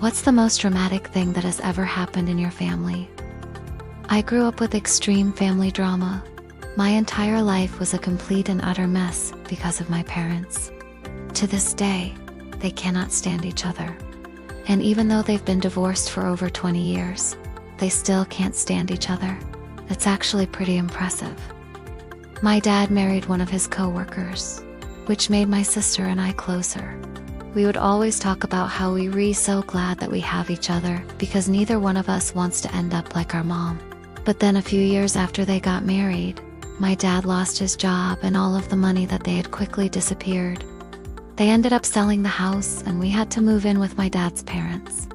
What's the most dramatic thing that has ever happened in your family? I grew up with extreme family drama. My entire life was a complete and utter mess because of my parents. To this day, they cannot stand each other. And even though they've been divorced for over 20 years, they still can't stand each other. It's actually pretty impressive. My dad married one of his co-workers, which made my sister and I closer. We would always talk about how we're so glad that we have each other because neither one of us wants to end up like our mom. But then a few years after they got married, my dad lost his job and all of the money that they had quickly disappeared. They ended up selling the house and we had to move in with my dad's parents.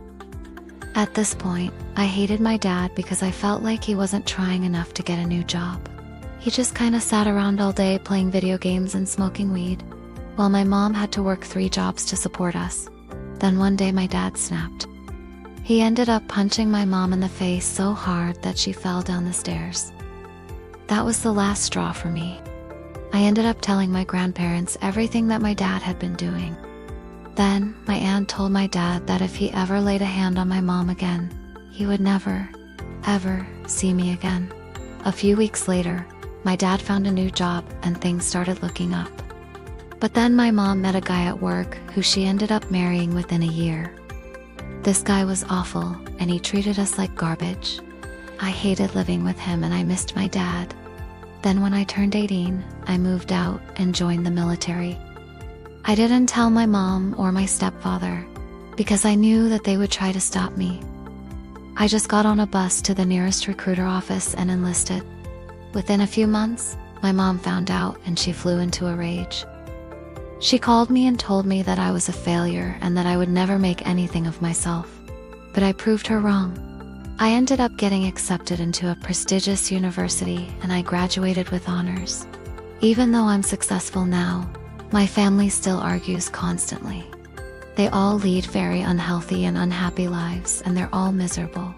At this point, I hated my dad because I felt like he wasn't trying enough to get a new job. He just kinda sat around all day playing video games and smoking weed, while my mom had to work 3 jobs to support us. Then one day my dad snapped. He ended up punching my mom in the face so hard that she fell down the stairs. That was the last straw for me. I ended up telling my grandparents everything that my dad had been doing. Then my aunt told my dad that if he ever laid a hand on my mom again, he would never, ever see me again. A few weeks later, my dad found a new job and things started looking up. But then my mom met a guy at work who she ended up marrying within a year. This guy was awful and he treated us like garbage. I hated living with him and I missed my dad. Then when I turned 18, I moved out and joined the military. I didn't tell my mom or my stepfather because I knew that they would try to stop me. I just got on a bus to the nearest recruiter office and enlisted. Within a few months, my mom found out and she flew into a rage. She called me and told me that I was a failure and that I would never make anything of myself. But I proved her wrong. I ended up getting accepted into a prestigious university and I graduated with honors. Even though I'm successful now, my family still argues constantly. They all lead very unhealthy and unhappy lives and they're all miserable.